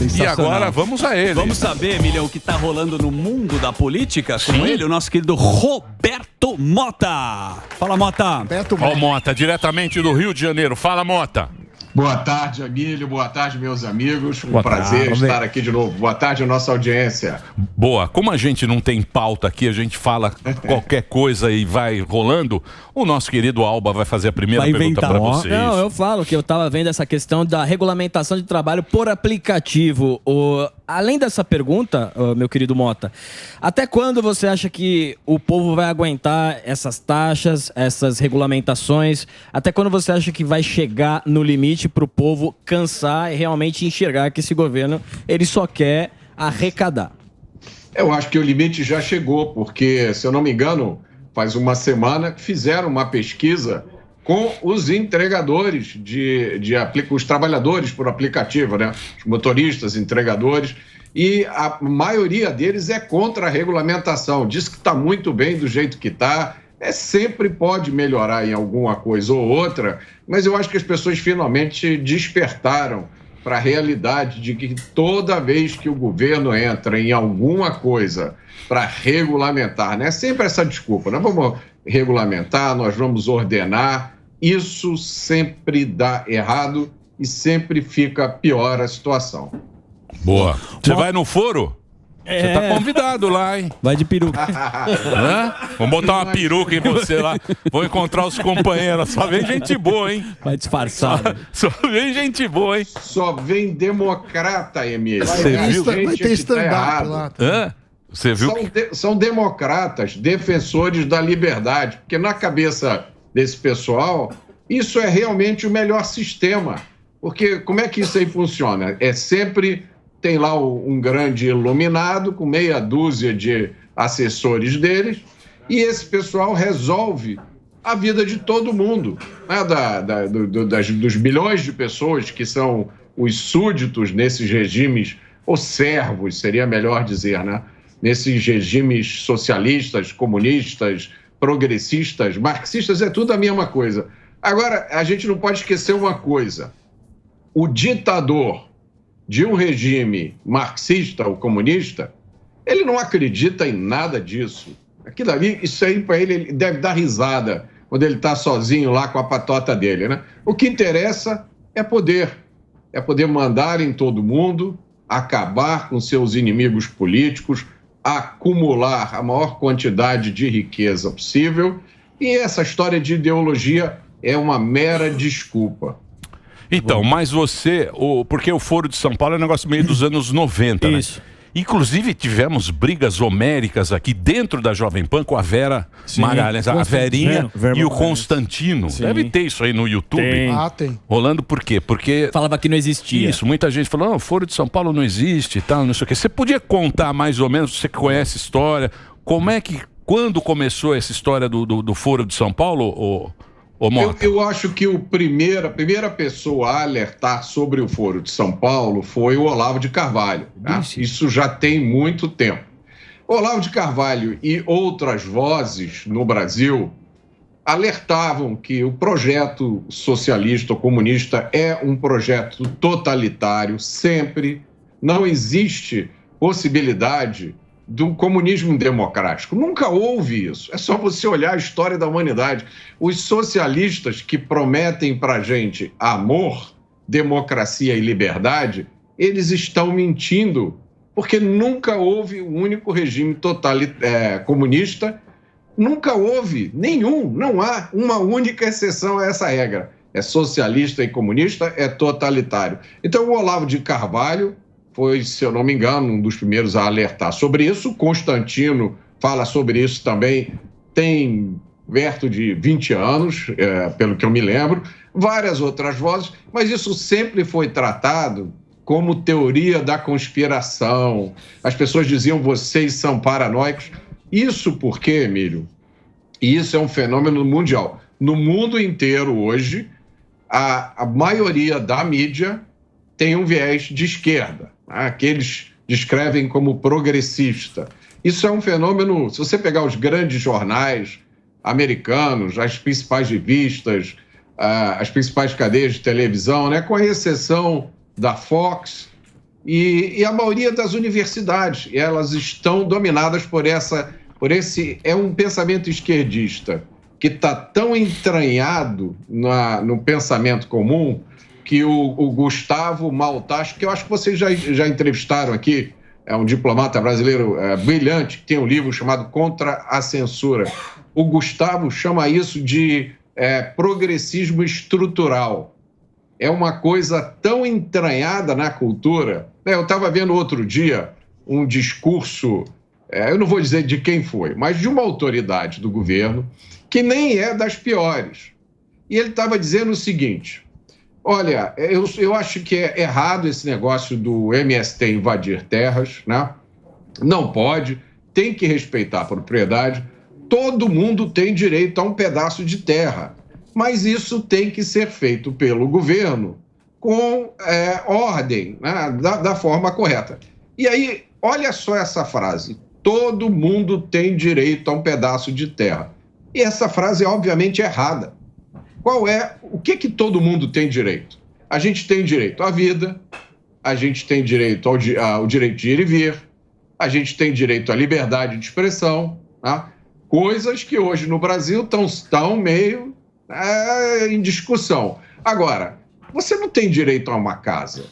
E agora vamos a ele. Vamos saber, Emílio, o que tá rolando no mundo da política com ele, o nosso querido Roberto Mota. Fala, Mota. Ó, Mota, diretamente do Rio de Janeiro. Fala, Mota. Boa tarde, Emílio. Boa tarde, meus amigos. Boa prazer tarde. estar aqui de novo. Boa tarde, nossa audiência. Boa. Como a gente não tem pauta aqui, a gente fala qualquer coisa e vai rolando, o nosso querido Alba vai fazer a primeira pergunta para vocês. Não, eu falo que eu estava vendo essa questão da regulamentação de trabalho por aplicativo. Além dessa pergunta, meu querido Mota, até quando você acha que o povo vai aguentar essas taxas, essas regulamentações? Até quando você acha que vai chegar no limite para o povo cansar e realmente enxergar que esse governo ele só quer arrecadar? Eu acho que o limite já chegou, porque, se eu não me engano, faz uma semana que fizeram uma pesquisa com os entregadores os trabalhadores por aplicativo, né? Os motoristas, entregadores, e a maioria deles é contra a regulamentação, diz que está muito bem do jeito que está, sempre pode melhorar em alguma coisa ou outra, mas eu acho que as pessoas finalmente despertaram para a realidade de que toda vez que o governo entra em alguma coisa para regulamentar, né? Sempre essa desculpa, nós vamos regulamentar, nós vamos ordenar, isso sempre dá errado e sempre fica pior a situação. Boa. Você vai no foro? Você tá convidado lá, hein? Vai de peruca. Hã? Vamos botar uma peruca em você lá. Vou encontrar os companheiros. Só vem gente boa, hein? Vai disfarçado. Só vem gente boa, hein? Só vem democrata, Emílio. Você viu? Vai ter stand-up lá. Hã? Você viu? São democratas, defensores da liberdade, porque na cabeça desse pessoal, isso é realmente o melhor sistema. Porque como é que isso aí funciona? Tem lá um grande iluminado com meia dúzia de assessores deles e esse pessoal resolve a vida de todo mundo, né? Dos bilhões de pessoas que são os súditos nesses regimes, ou servos, seria melhor dizer, né? Nesses regimes socialistas, comunistas, progressistas, marxistas, é tudo a mesma coisa. Agora, a gente não pode esquecer uma coisa. O ditador de um regime marxista ou comunista, ele não acredita em nada disso. Aquilo ali, isso aí para ele deve dar risada quando ele está sozinho lá com a patota dele, né? O que interessa é poder mandar em todo mundo, acabar com seus inimigos políticos, acumular a maior quantidade de riqueza possível, e essa história de ideologia é uma mera desculpa. Então, mas porque o Foro de São Paulo é um negócio meio dos anos 90, né? Isso. Inclusive, tivemos brigas homéricas aqui dentro da Jovem Pan com a Vera Magalhães, a Verinha e o Constantino. Sim. Deve ter isso aí no YouTube. Tem. Rolando por quê? Porque... falava que não existia. Isso, muita gente falou, o Foro de São Paulo não existe e tal, não sei o quê. Você podia contar mais ou menos, você que conhece a história, quando começou essa história do Foro de São Paulo, Eu acho que a primeira pessoa a alertar sobre o Foro de São Paulo foi o Olavo de Carvalho. Tá? Isso já tem muito tempo. Olavo de Carvalho e outras vozes no Brasil alertavam que o projeto socialista ou comunista é um projeto totalitário, sempre. Não existe possibilidade do comunismo democrático. Nunca houve isso. É só você olhar a história da humanidade. Os socialistas que prometem para a gente amor, democracia e liberdade, eles estão mentindo, porque nunca houve um único regime comunista, nunca houve nenhum, não há uma única exceção a essa regra. É socialista e comunista, é totalitário. Então, o Olavo de Carvalho foi, se eu não me engano, um dos primeiros a alertar sobre isso. Constantino fala sobre isso também, tem perto de 20 anos, pelo que eu me lembro, várias outras vozes, mas isso sempre foi tratado como teoria da conspiração. As pessoas diziam, vocês são paranoicos. Isso porque, Emílio, e isso é um fenômeno mundial. No mundo inteiro hoje, a maioria da mídia tem um viés de esquerda, que eles descrevem como progressista. Isso é um fenômeno, se você pegar os grandes jornais americanos, as principais revistas, as principais cadeias de televisão, né, com exceção da Fox E a maioria das universidades, elas estão dominadas por esse... É um pensamento esquerdista que está tão entranhado no pensamento comum que o Gustavo Maltacho, que eu acho que vocês já entrevistaram aqui, é um diplomata brasileiro brilhante, que tem um livro chamado Contra a Censura. O Gustavo chama isso de progressismo estrutural. É uma coisa tão entranhada na cultura. Eu estava vendo outro dia um discurso, eu não vou dizer de quem foi, mas de uma autoridade do governo, que nem é das piores. E ele estava dizendo o seguinte: olha, eu acho que é errado esse negócio do MST invadir terras, né? Não pode, tem que respeitar a propriedade. Todo mundo tem direito a um pedaço de terra, mas isso tem que ser feito pelo governo com ordem, né? da forma correta. E aí, olha só essa frase: todo mundo tem direito a um pedaço de terra. E essa frase é obviamente errada. O que todo mundo tem direito? A gente tem direito à vida, a gente tem direito ao direito de ir e vir, a gente tem direito à liberdade de expressão, tá? Coisas que hoje no Brasil estão meio em discussão. Agora, você não tem direito a uma casa,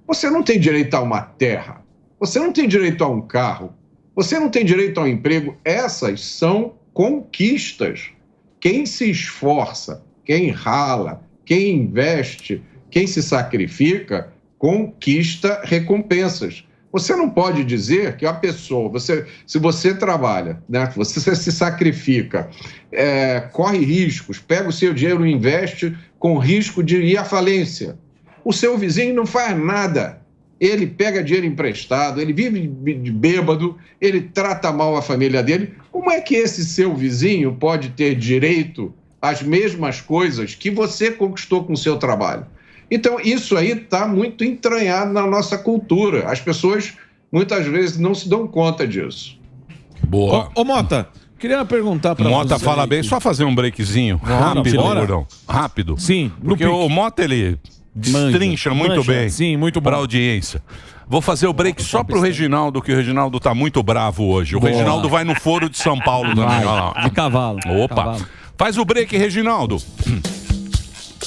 você não tem direito a uma terra, você não tem direito a um carro, você não tem direito a um emprego. Essas são conquistas. Quem se esforça, quem rala, quem investe, quem se sacrifica, conquista recompensas. Você não pode dizer que a pessoa, se você trabalha, né, você se sacrifica, corre riscos, pega o seu dinheiro e investe com risco de ir à falência. O seu vizinho não faz nada. Ele pega dinheiro emprestado, ele vive de bêbado, ele trata mal a família dele. Como é que esse seu vizinho pode ter direito às mesmas coisas que você conquistou com o seu trabalho? Então, isso aí está muito entranhado na nossa cultura. As pessoas, muitas vezes, não se dão conta disso. Boa. Ô Mota, queria perguntar para você... Mota fala bem, só fazer um breakzinho. Rápido, Gordão. Rápido. Sim. Porque o Mota, ele destrincha muito bem. Sim, muito bom. Para a audiência. Vou fazer o break só pro Reginaldo, que o Reginaldo tá muito bravo hoje. O Reginaldo vai no Foro de São Paulo também. De cavalo. Opa. Cavalo. Faz o break, Reginaldo.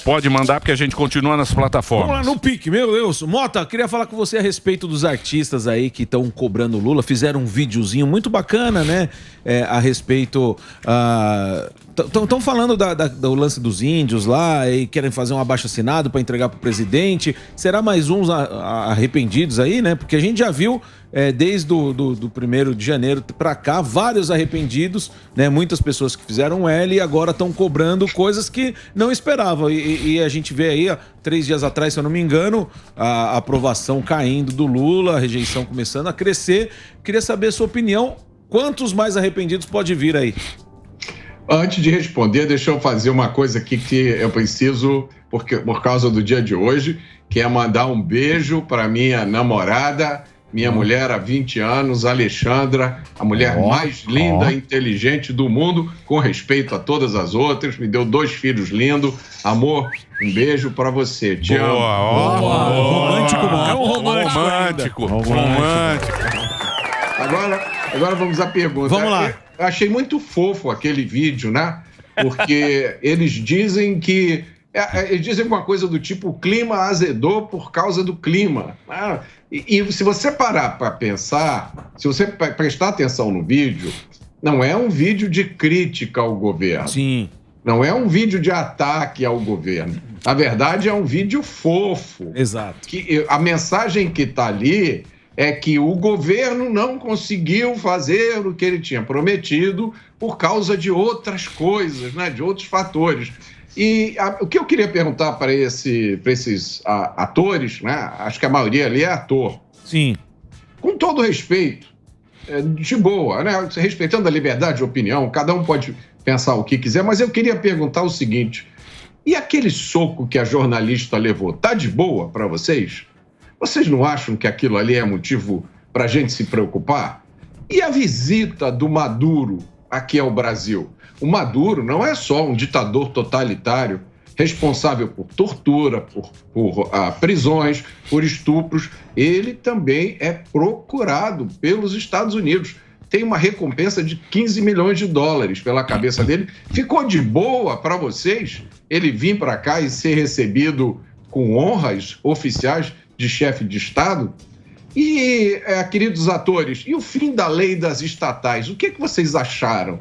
Pode mandar, porque a gente continua nas plataformas. Vamos lá, no pique, meu Deus. Mota, queria falar com você a respeito dos artistas aí que estão cobrando o Lula. Fizeram um videozinho muito bacana, né? A respeito... Estão falando do lance dos índios lá e querem fazer um abaixo-assinado para entregar para o presidente. Será mais uns arrependidos aí, né? Porque a gente já viu, desde do 1º de janeiro para cá, vários arrependidos, né? Muitas pessoas que fizeram L e agora estão cobrando coisas que não esperavam. E a gente vê aí, 3 dias atrás, se eu não me engano, a aprovação caindo do Lula, a rejeição começando a crescer. Queria saber a sua opinião. Quantos mais arrependidos pode vir aí? Antes de responder, deixa eu fazer uma coisa aqui que eu preciso, por causa do dia de hoje, que é mandar um beijo para minha namorada, minha mulher há 20 anos, Alexandra, a mulher mais linda e inteligente do mundo, com respeito a todas as outras, me deu 2 filhos lindos. Amor, um beijo para você, te amo. Romântico, é um romântico. Agora vamos à pergunta. Vamos lá. Eu achei muito fofo aquele vídeo, né? Porque eles dizem que... Eles dizem uma coisa do tipo, o clima azedou por causa do clima. E se você parar para pensar, se você prestar atenção no vídeo, não é um vídeo de crítica ao governo. Sim. Não é um vídeo de ataque ao governo. Na verdade, é um vídeo fofo. Exato. A mensagem que está ali é que o governo não conseguiu fazer o que ele tinha prometido por causa de outras coisas, né? De outros fatores. E o que eu queria perguntar para esses atores, né? Acho que a maioria ali é ator. Sim. Com todo respeito, de boa, né? Respeitando a liberdade de opinião, cada um pode pensar o que quiser, mas eu queria perguntar o seguinte: e aquele soco que a jornalista levou, tá de boa para vocês? Vocês não acham que aquilo ali é motivo para a gente se preocupar? E a visita do Maduro aqui ao Brasil? O Maduro não é só um ditador totalitário, responsável por tortura, por prisões, por estupros, ele também é procurado pelos Estados Unidos. Tem uma recompensa de 15 milhões de dólares pela cabeça dele. Ficou de boa para vocês ele vir para cá e ser recebido com honras oficiais de chefe de Estado? E, queridos atores, e o fim da lei das estatais? O que vocês acharam?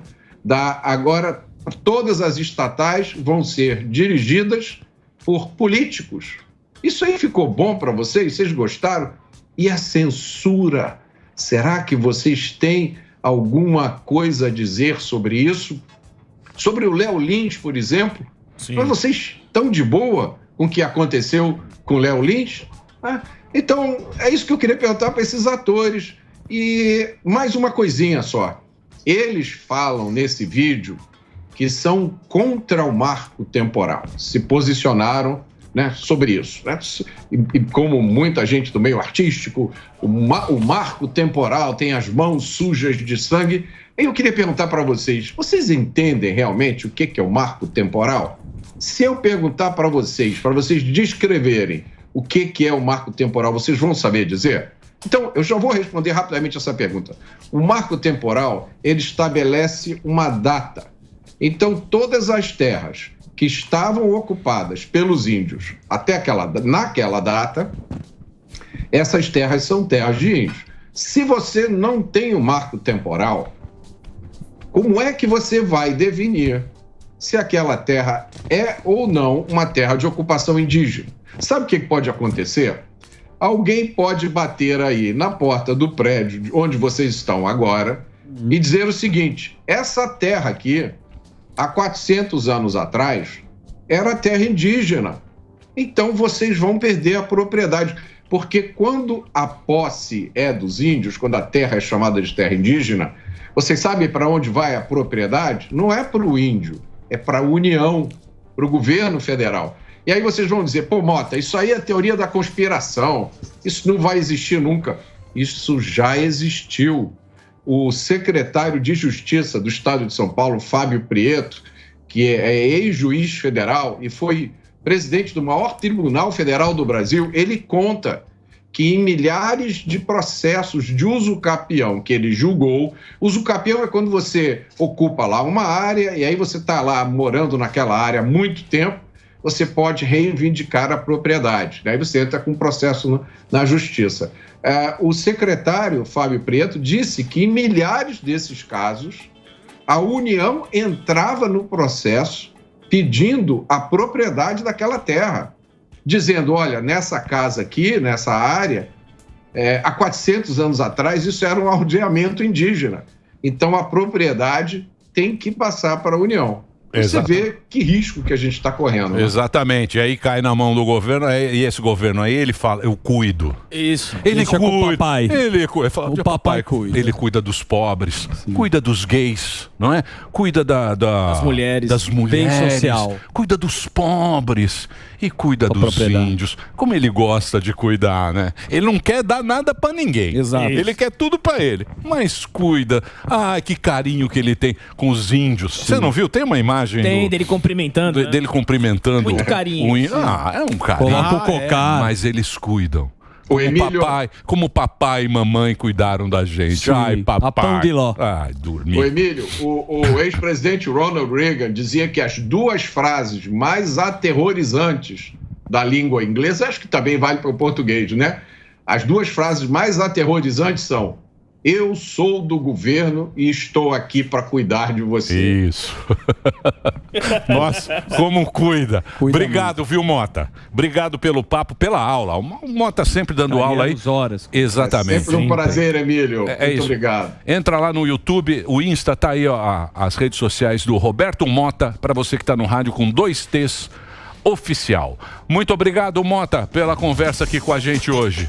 Agora, todas as estatais vão ser dirigidas por políticos. Isso aí ficou bom para vocês? Vocês gostaram? E a censura? Será que vocês têm alguma coisa a dizer sobre isso? Sobre o Léo Lins, por exemplo? Sim. Mas vocês estão de boa com o que aconteceu com o Léo Lins? Então, é isso que eu queria perguntar para esses atores. E mais uma coisinha só. Eles falam nesse vídeo que são contra o marco temporal. Se posicionaram, né, sobre isso. Né? E como muita gente do meio artístico, o marco temporal tem as mãos sujas de sangue. Eu queria perguntar para vocês entendem realmente o que é o marco temporal? Se eu perguntar para vocês descreverem o que é o marco temporal, vocês vão saber dizer? Então, eu já vou responder rapidamente essa pergunta. O marco temporal, ele estabelece uma data. Então, todas as terras que estavam ocupadas pelos índios naquela data, essas terras são terras de índios. Se você não tem o marco temporal, como é que você vai definir se aquela terra é ou não uma terra de ocupação indígena? Sabe o que pode acontecer? Alguém pode bater aí na porta do prédio onde vocês estão agora e dizer o seguinte: essa terra aqui, há 400 anos atrás, era terra indígena. Então vocês vão perder a propriedade. Porque quando a posse é dos índios, quando a terra é chamada de terra indígena, vocês sabem para onde vai a propriedade? Não é para o índio, é para a União, para o governo federal. E aí vocês vão dizer: pô, Mota, isso aí é teoria da conspiração, isso não vai existir nunca. Isso já existiu. O secretário de Justiça do Estado de São Paulo, Fábio Prieto, que é ex-juiz federal e foi presidente do maior tribunal federal do Brasil, ele conta que em milhares de processos de uso capião que ele julgou, uso capião é quando você ocupa lá uma área e aí você está lá morando naquela área há muito tempo, você pode reivindicar a propriedade. Daí você entra com um processo na justiça. O secretário Fábio Prieto disse que em milhares desses casos, a União entrava no processo pedindo a propriedade daquela terra, dizendo: olha, nessa casa aqui, nessa área, há 400 anos atrás, isso era um aldeamento indígena. Então, a propriedade tem que passar para a União. Você vê que risco que a gente está correndo. Né? Exatamente. E aí cai na mão do governo, e esse governo aí, ele fala: eu cuido. Isso. Ele cuida. Com o papai. O papai cuida. Ele cuida dos pobres, cuida dos gays, não é? Cuida das mulheres. Bem social. Cuida dos pobres e cuida dos índios. Como ele gosta de cuidar, né? Ele não quer dar nada pra ninguém. Exato. Ele quer tudo pra ele. Mas cuida. Ah, que carinho que ele tem com os índios. Você não viu? Tem uma imagem dele cumprimentando. Dele cumprimentando. Muito carinho. É um carinho. Mas eles cuidam. O Emílio... Como papai e mamãe cuidaram da gente. Sim, ai, papai. A pão de ló. Ai, dormi. O Emílio, o ex-presidente Ronald Reagan dizia que as duas frases mais aterrorizantes da língua inglesa, acho que também vale para o português, né? As duas frases mais aterrorizantes são: eu sou do governo e estou aqui para cuidar de você. Isso. Nossa, como cuida. Obrigado, muito. Viu, Mota? Obrigado pelo papo, pela aula. O Mota sempre dando aula aí. Horas. Exatamente. É sempre um prazer, Emílio. Muito obrigado. Entra lá no YouTube, o Insta tá aí, ó, as redes sociais do Roberto Mota, para você que está no rádio com 2 T's oficial. Muito obrigado, Mota, pela conversa aqui com a gente hoje.